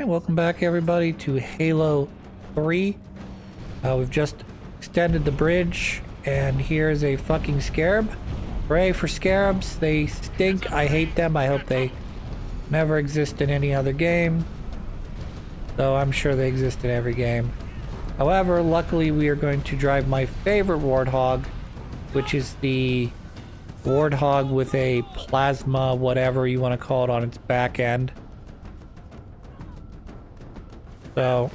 welcome back everybody to Halo 3. We've just extended the bridge, and here's a fucking scarab. Hooray for scarabs. They stink. I hate them. I hope they never exist in any other game. Though I'm sure they exist in every game. However, luckily we are going to drive my favorite warthog, which is the warthog with a plasma, whatever you want to call it, on its back end. So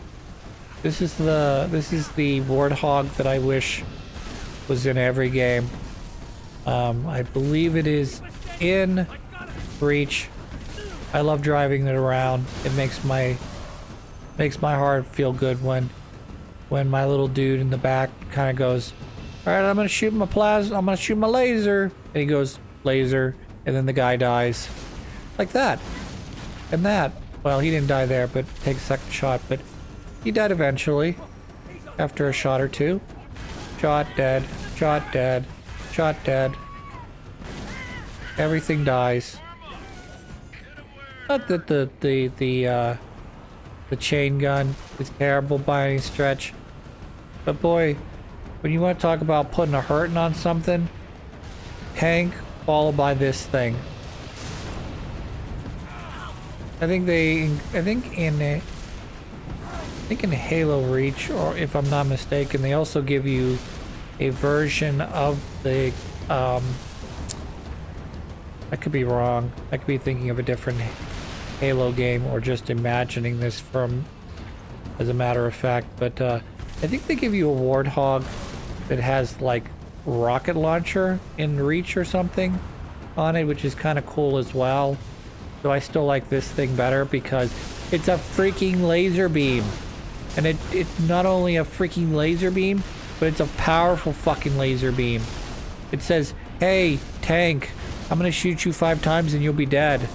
this is the warthog that I wish was in every game. I believe it is in Reach. I love driving it around. It makes my heart feel good when my little dude in the back kind of goes, "All right, I'm gonna shoot my plasma. I'm gonna shoot my laser," and he goes laser, and then the guy dies, like that, and that. Well, he didn't die there, but take a second shot. But he died eventually, after a shot or two. Shot dead. Shot dead. Shot dead. Everything dies. Not that the chain gun is terrible by any stretch, but boy, when you want to talk about putting a hurting on something, tank followed by this thing. I think in Halo Reach, or if I'm not mistaken, they also give you a version of the I could be wrong. I could be thinking of a different Halo game, or just imagining this from as a matter of fact, but I think they give you a warthog that has like rocket launcher in Reach or something on it, which is kind of cool as well. So I still like this thing better because it's a freaking laser beam, and it's not only a freaking laser beam, but it's a powerful fucking laser beam. It says, "Hey tank, I'm gonna shoot you 5 times and you'll be dead."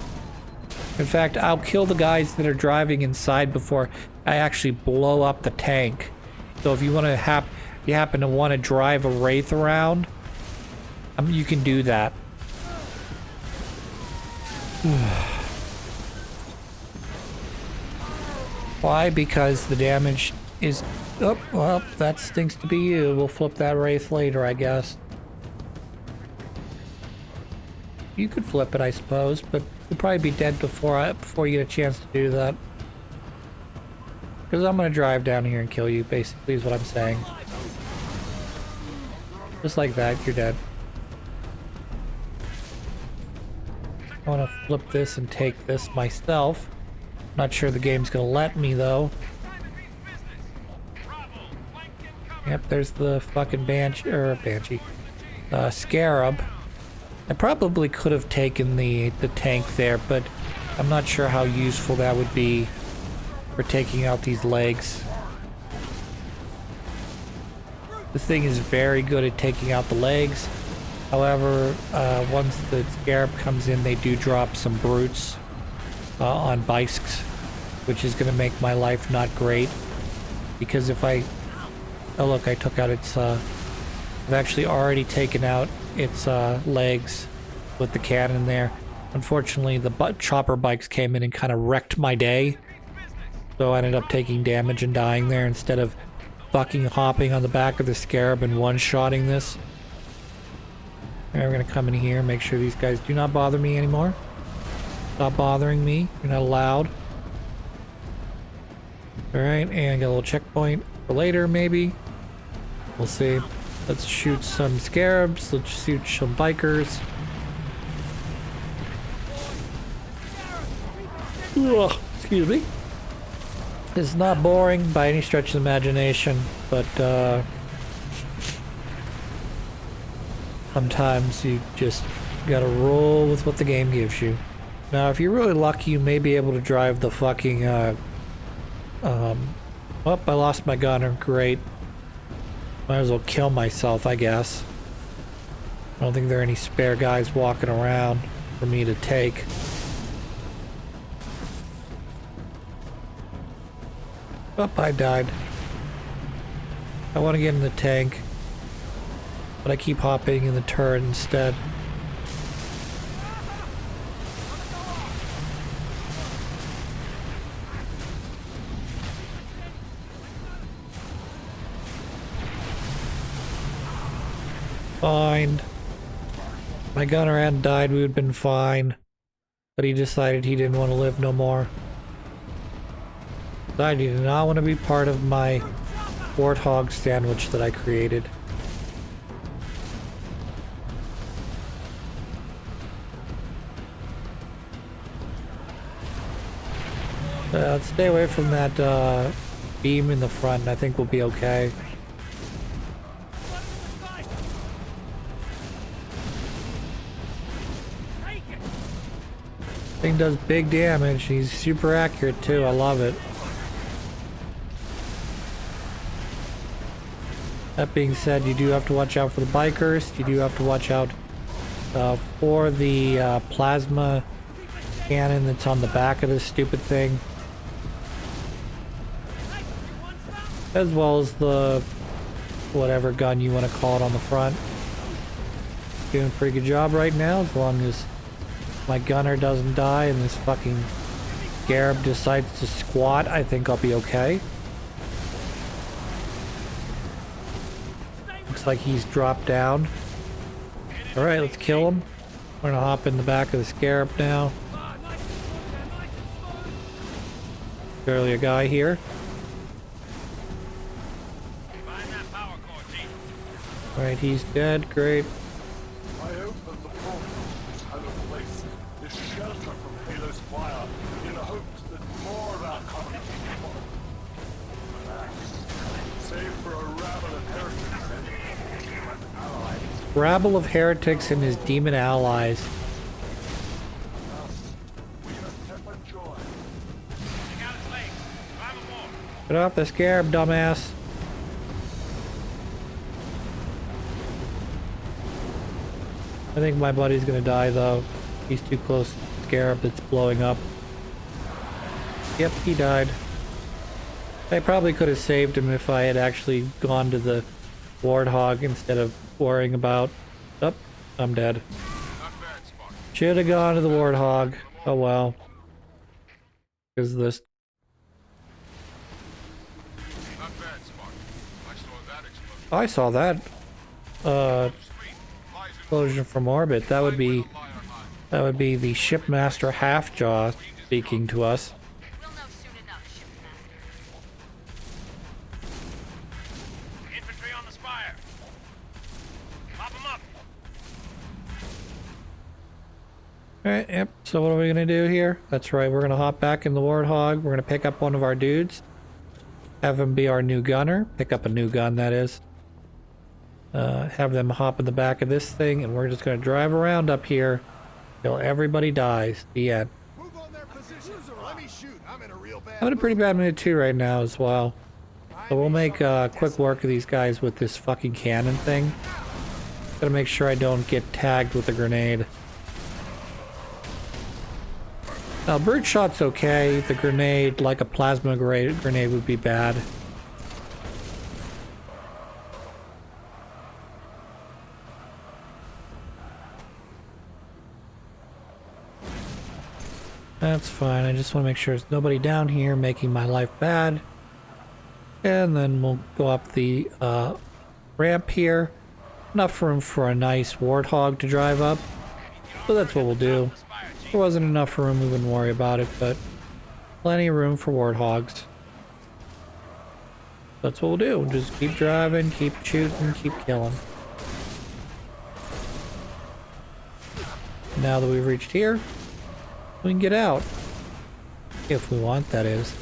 In fact, I'll kill the guys that are driving inside before I actually blow up the tank. So if you want to you happen to want to drive a Wraith around, you can do that. Why? Because the damage is... Oh, well, that stinks to be you. We'll flip that Wraith later, I guess. You could flip it, I suppose, but you'll probably be dead before you get a chance to do that. Because I'm going to drive down here and kill you, basically, is what I'm saying. Just like that, you're dead. I want to flip this and take this myself. Not sure the game's going to let me, though. Yep, there's the fucking Scarab. I probably could have taken the tank there, but I'm not sure how useful that would be for taking out these legs. This thing is very good at taking out the legs. However, once the Scarab comes in, they do drop some brutes on bikes, which is going to make my life not great. Because if I... Oh look, I took out its... I've actually already taken out its legs with the cannon there. Unfortunately, the chopper bikes came in and kind of wrecked my day. So I ended up taking damage and dying there instead of fucking hopping on the back of the Scarab and one-shotting this. Alright, we're gonna come in here and make sure these guys do not bother me anymore. Stop bothering me. You're not allowed. Alright, and get a little checkpoint for later, maybe. We'll see. Let's shoot some Scarabs. Let's shoot some bikers. Ugh, excuse me. It's not boring by any stretch of the imagination, but sometimes you just gotta roll with what the game gives you. Now, if you're really lucky, you may be able to drive the fucking, oh, I lost my gunner. Great. Might as well kill myself, I guess. I don't think there are any spare guys walking around for me to take. Oh, I died. I want to get in the tank, but I keep hopping in the turret instead. Fine. My gunner hadn't died, we would have been fine. But he decided he didn't want to live no more. Decided he did not want to be part of my warthog sandwich that I created. Let's stay away from that beam in the front, and I think we'll be okay. Thing does big damage. He's super accurate too. I love it. That being said, you do have to watch out for the bikers. You do have to watch out for the plasma cannon that's on the back of this stupid thing. As well as the whatever gun you want to call it on the front. Doing a pretty good job right now, as long as my gunner doesn't die and this fucking scarab decides to squat, I think I'll be okay. Looks like he's dropped down. Alright, let's kill him. We're gonna hop in the back of the scarab now. Barely a guy here. Alright, he's dead. Great. I hope that the portal this hollow place is shelter from Halo's fire in the hopes that more of our coming will follow. Relax. Save for a rabble of heretics and demon allies. Rabble of heretics and his demon allies. Thus, we have Pepper Joy. Check out his legs. Grab him more. Get off the scarab, dumbass. I think my buddy's gonna die though. He's too close to the scarab that's blowing up. Yep, he died. I probably could have saved him if I had actually gone to the warthog instead of worrying about... Oh, I'm dead. Should have gone to the warthog. Oh well. Because this... I saw that. Explosion from orbit. That would be the shipmaster Halfjaw speaking to us. We'll know soon enough, shipmaster. Infantry on the spire. Pop them up. Alright, yep. So what are we gonna do here? That's right, we're gonna hop back in the warthog. We're gonna pick up one of our dudes. Have him be our new gunner. Pick up a new gun, that is. Have them hop in the back of this thing, and we're just going to drive around up here till everybody dies. The end. Move on their positions or let me shoot. I'm in a real bad I'm in a pretty bad mood too right now as well. So we'll make quick work of these guys with this fucking cannon thing. Gotta make sure I don't get tagged with a grenade. Now, bird shot's okay. The grenade, like a plasma grenade, would be bad. That's fine. I just want to make sure there's nobody down here making my life bad. And then we'll go up the ramp here. Enough room for a nice warthog to drive up. So that's what we'll do. If there wasn't enough room, we wouldn't worry about it, but plenty of room for warthogs. That's what we'll do. We'll just keep driving, keep shooting, keep killing. Now that we've reached here, we can get out. If we want, that is.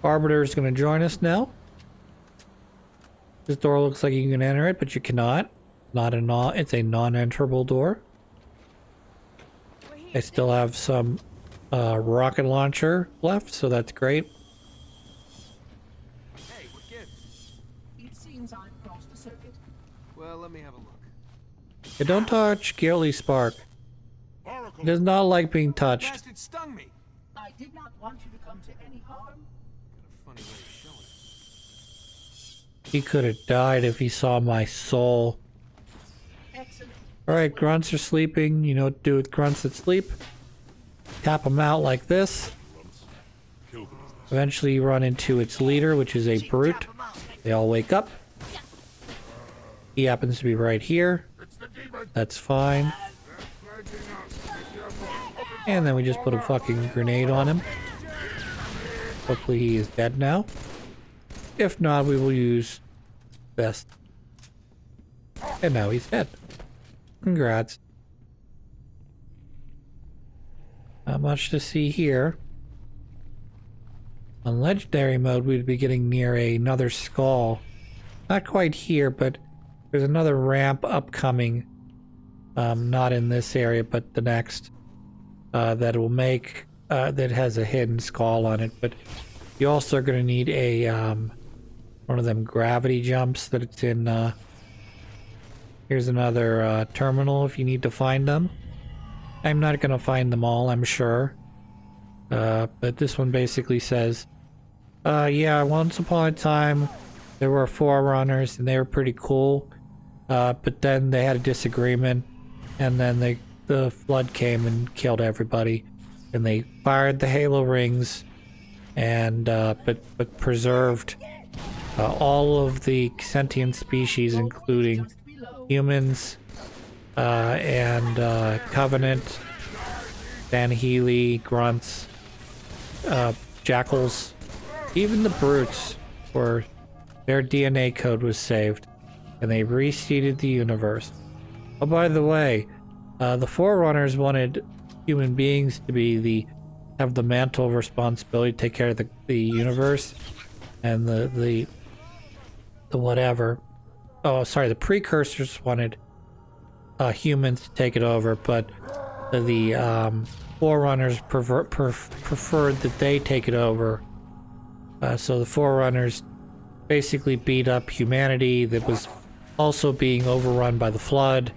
Arbiter is going to join us now. This door looks like you can enter it, but you cannot. It's a non-enterable door. I still have some rocket launcher left, so that's great. Hey, what gives? It seems I've crossed the circuit. Well, let me have a look. Hey, don't touch Ghillie Spark. Oracle. He does not like being touched. Bastard stung me. I did not want you to come to any harm. Got a funny way of showing it. He could have died if he saw my soul. Excellent. Alright, grunts are sleeping. You know what to do with grunts that sleep. Tap them out like this. Eventually you run into its leader, which is a brute. They all wake up. He happens to be right here. That's fine. And then we just put a fucking grenade on him. Hopefully he is dead now. If not, we will use this. And now he's dead. Congrats. Not much to see here. On legendary mode, we'd be getting near another skull. Not quite here, but there's another ramp upcoming. Not in this area, but the next. That will make, that has a hidden skull on it. But you also are going to need a, one of them gravity jumps that it's in, here's another, terminal if you need to find them. I'm not going to find them all, I'm sure. But this one basically says, yeah, once upon a time, there were Forerunners, and they were pretty cool. But then they had a disagreement, and then the flood came and killed everybody. And they fired the Halo rings, and, but preserved, all of the sentient species, including humans, and, Covenant, Van Healy, Grunts, Jackals, even the Brutes, were their DNA code was saved, and they reseeded the universe. Oh, by the way, the Forerunners wanted human beings to have the mantle of responsibility to take care of the universe, and the whatever. Oh, sorry, the precursors wanted humans to take it over, but the Forerunners preferred that they take it over. So the Forerunners basically beat up humanity that was also being overrun by the flood,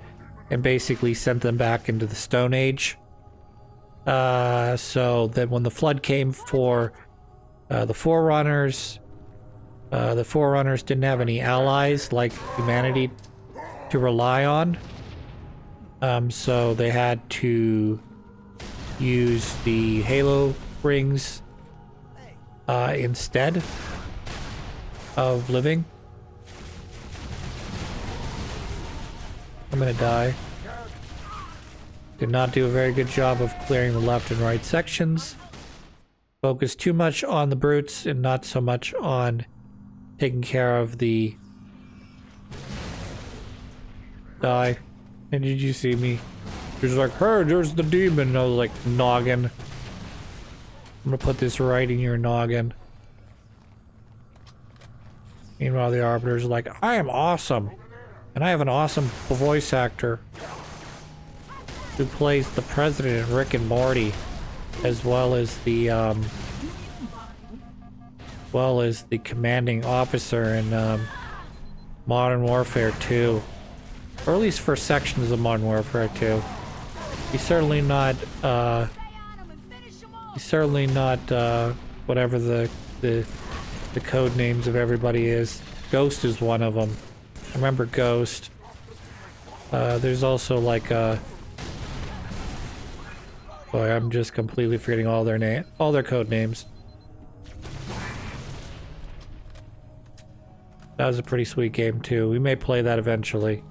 and basically sent them back into the Stone Age. So that when the flood came for the Forerunners didn't have any allies like humanity to rely on. So they had to use the Halo rings instead of living. I'm gonna die. Did not do a very good job of clearing the left and right sections. Focused too much on the brutes and not so much on taking care of the... Die. And did you see me? He was like, hey, there's the demon. And I was like, noggin. I'm gonna put this right in your noggin. Meanwhile, the Arbiter's like, I am awesome. And I have an awesome voice actor who plays the president in Rick and Morty, as well as the commanding officer in Modern Warfare 2, or at least for sections of Modern Warfare 2. He's certainly not whatever the code names of everybody is. Ghost is one of them. I remember Ghost. There's also like boy, I'm just completely forgetting all their code names. That was a pretty sweet game too. We may play that eventually,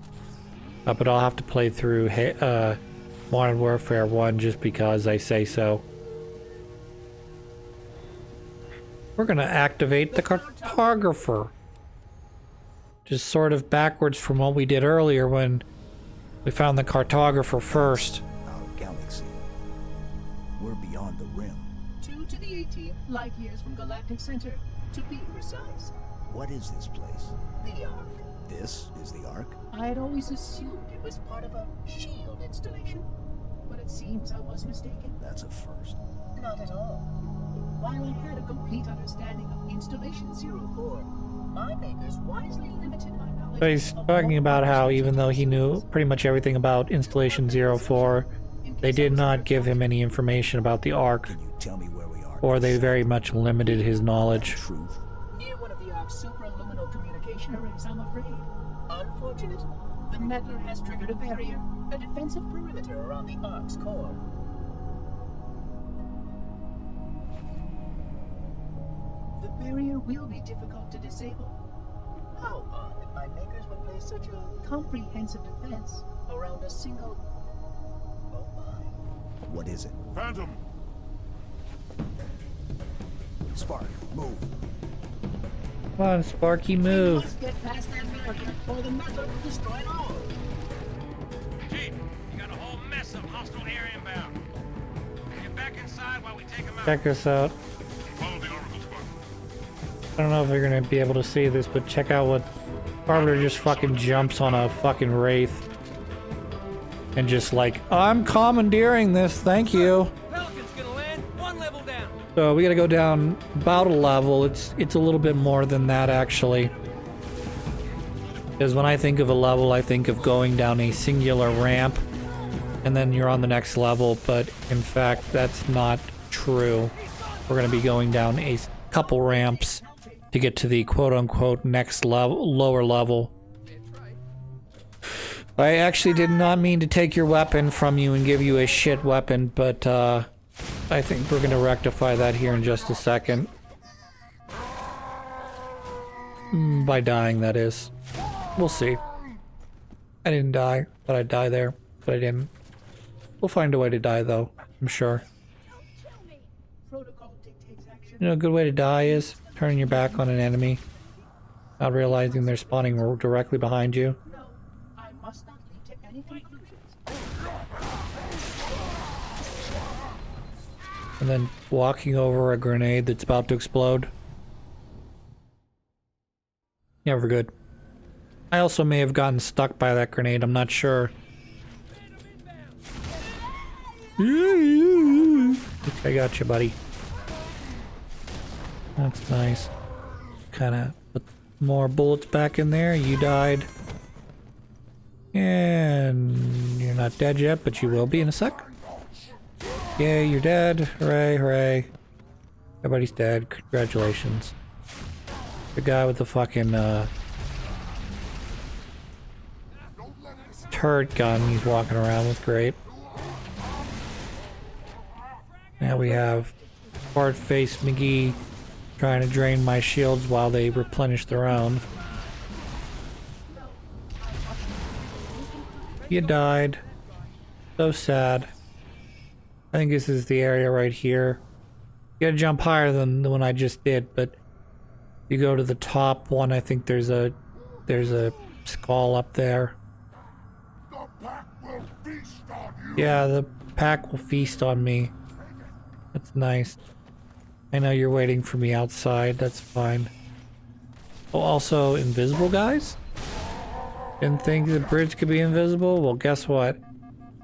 but I'll have to play through Modern Warfare 1 just because I say so. We're gonna activate the cartographer. Just sort of backwards from what we did earlier when we found the cartographer first. Our galaxy. We're beyond the rim. 2 to the 18th light years from Galactic Center, to be precise. What is this place? The Ark. This is the Ark? I had always assumed it was part of a shield installation, but it seems I was mistaken. That's a first. Not at all. While I had a complete understanding of Installation 04, my makers wisely limited my knowledge. So he's of talking what about how was even though he knew pretty much everything about Installation 04, they did not give him any information about the Ark, Can you tell me where we are? or they very much limited his knowledge. Truth. near one of the Ark's supraluminal communication arrays, I'm afraid. Unfortunate. The meddler has triggered a barrier, a defensive perimeter around the Ark's core. The barrier will be difficult to disable, How odd that my makers would place such a comprehensive defense around a single... Oh my. What is it? Phantom! Spark, move. Come on, Sparky, We move. must get past that barrier, or the metal will destroy it all. Chief, you got a whole mess of hostile air inbound. Get back inside while we take them out. Check this out. Follow the Oracle squad. I don't know if you're gonna be able to see this, but check out what Arbiter just fucking jumps on a fucking wraith. And just like, I'm commandeering this, thank you. Pelican's gonna land one level down. So we gotta go down about a level. It's a little bit more than that actually. Because when I think of a level, I think of going down a singular ramp and then you're on the next level, but in fact that's not true. We're gonna be going down a couple ramps to get to the quote-unquote next level, lower level. I actually did not mean to take your weapon from you and give you a shit weapon, but I think we're gonna rectify that here in just a second. By dying, that is. We'll see. I didn't die. Thought I'd die there, but I didn't. We'll find a way to die, though. I'm sure. Protocol dictates action. You know, a good way to die is turning your back on an enemy, not realizing they're spawning directly behind you. No, I must not leap to any conclusions. And then walking over a grenade that's about to explode. Never good. I also may have gotten stuck by that grenade, I'm not sure. I got you, buddy. That's nice. Kinda put more bullets back in there. You died. And you're not dead yet, but you will be in a sec. Yay, you're dead. Hooray, hooray. Everybody's dead. Congratulations. The guy with the fucking turret gun he's walking around with, great. Now we have Fart-Face McGee trying to drain my shields while they replenish their own. You died. So sad. I think this is the area right here. You gotta jump higher than the one I just did, but you go to the top one, I think there's a skull up there. The pack will feast on you! Yeah, the pack will feast on me. That's nice. I know you're waiting for me outside, that's fine. Oh, also invisible guys? Didn't think the bridge could be invisible? Well, guess what?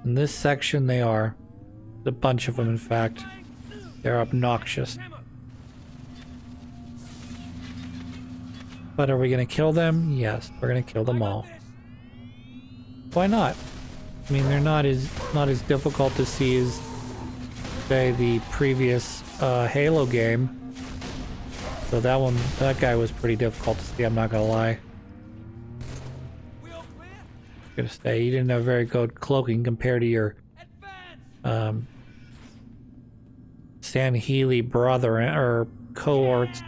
In this section they are. A bunch of them, in fact. They're obnoxious. But are we gonna kill them? Yes, we're gonna kill them all. Why not? I mean, they're not as difficult to see as, say, the previous Halo game. So that guy was pretty difficult to see, I'm not gonna lie. Gonna say, you didn't have very good cloaking compared to your Stan Healy brother or cohorts.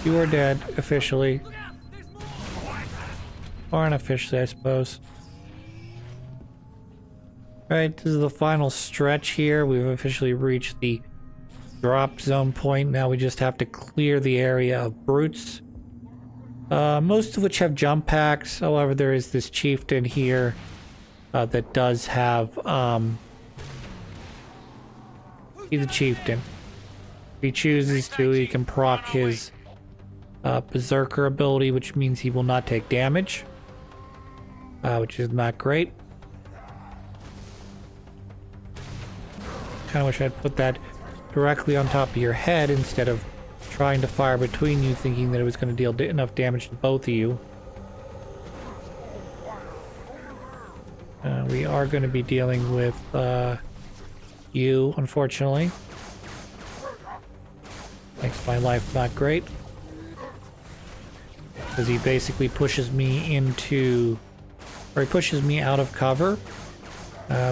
You are dead, officially. Or unofficially, I suppose. Alright, this is the final stretch here. We've officially reached the drop zone point. Now we just have to clear the area of brutes. Most of which have jump packs. However, there is this chieftain here that does have... he's a chieftain. If he chooses to, he can proc his berserker ability, which means he will not take damage. Which is not great. Kinda wish I'd put that directly on top of your head instead of trying to fire between you, thinking that it was going to deal enough damage to both of you. We are going to be dealing with you, unfortunately. Makes my life not great. Because he basically pushes me into... or he pushes me out of cover.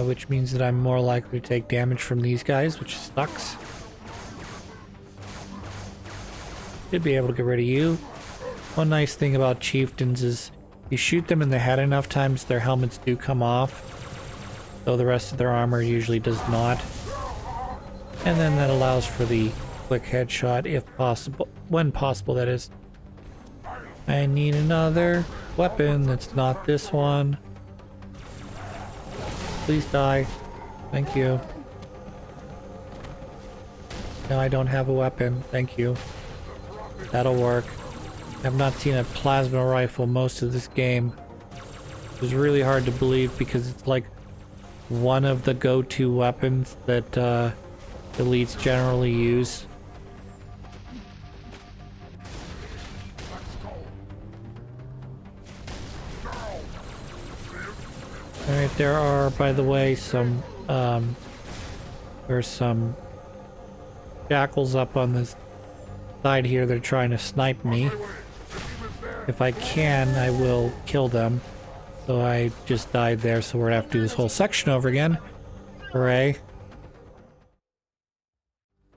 Which means that I'm more likely to take damage from these guys, which sucks. Should be able to get rid of you. One nice thing about chieftains is you shoot them in the head enough times, their helmets do come off, though the rest of their armor usually does not. And then that allows for the quick headshot if possible, when possible that is. I need another weapon that's not this one. Please die. Thank you. No, I don't have a weapon. Thank you. That'll work. I've not seen a plasma rifle most of this game. It was really hard to believe because it's like one of the go-to weapons that elites generally use. Alright, there are, by the way, some, there's some jackals up on this side here. They're trying to snipe me. If I can, I will kill them. So I just died there, so we're gonna have to do this whole section over again. Hooray.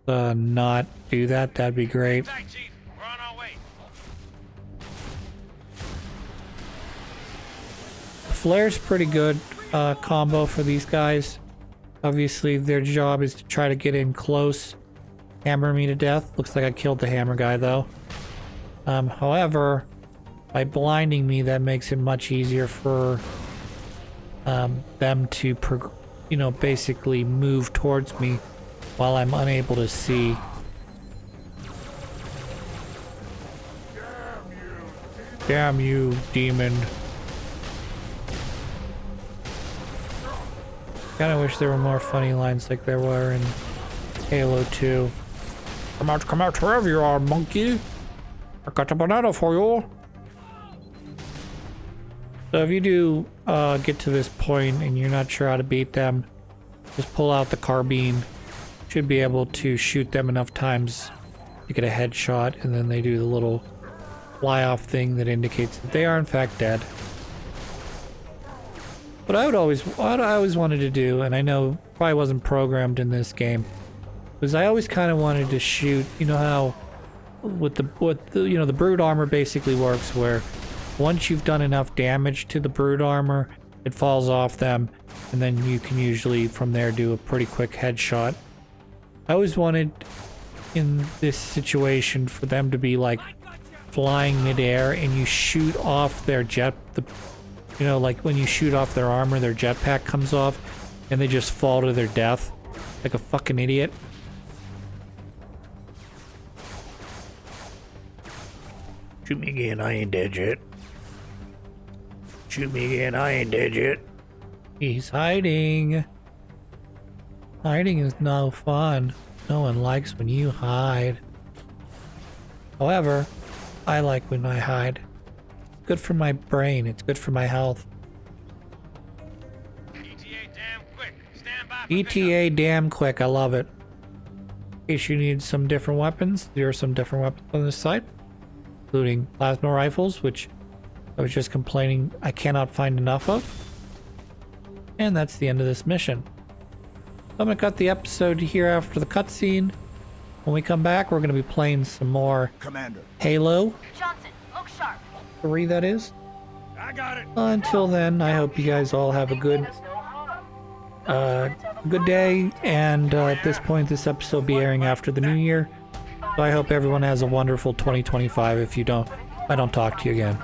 Not do that, that'd be great. Tight, Chief. We're on our way. Flare's pretty good combo for these guys. Obviously, their job is to try to get in close, hammer me to death. Looks like I killed the hammer guy, though. However, by blinding me, that makes it much easier for them to, basically move towards me while I'm unable to see. Damn you, demon. Kinda wish there were more funny lines like there were in Halo 2. Come out, wherever you are, monkey! I got a banana for you! So if you do get to this point and you're not sure how to beat them, just pull out the carbine. Should be able to shoot them enough times to get a headshot, and then they do the little fly-off thing that indicates that they are in fact dead. What I always wanted to do, and I know probably wasn't programmed in this game, was I always kind of wanted to shoot. You know how with the the brood armor basically works, where once you've done enough damage to the brood armor, it falls off them, and then you can usually from there do a pretty quick headshot. I always wanted in this situation for them to be like flying midair, and you shoot off their like when you shoot off their armor, their jetpack comes off, and they just fall to their death like a fucking idiot. Shoot me again, I ain't dead yet. Shoot me again, I ain't dead yet. He's hiding. Hiding is no fun. No one likes when you hide. However, I like when I hide. Good for my brain, it's good for my health. ETA damn quick. Stand by for ETA damn quick, I love it. In case you need some different weapons, there are some different weapons on this site, including plasma rifles, which I was just complaining I cannot find enough of. And that's the end of this mission. I'm gonna cut the episode here after the cutscene. When we come back, we're gonna be playing some more Commander. Halo Johnson, look sharp. 3, that is. I got it. Until then, I hope you guys all have a good day, and at this point this episode will be airing after the new year, so I hope everyone has a wonderful 2025. If you don't, I don't talk to you again.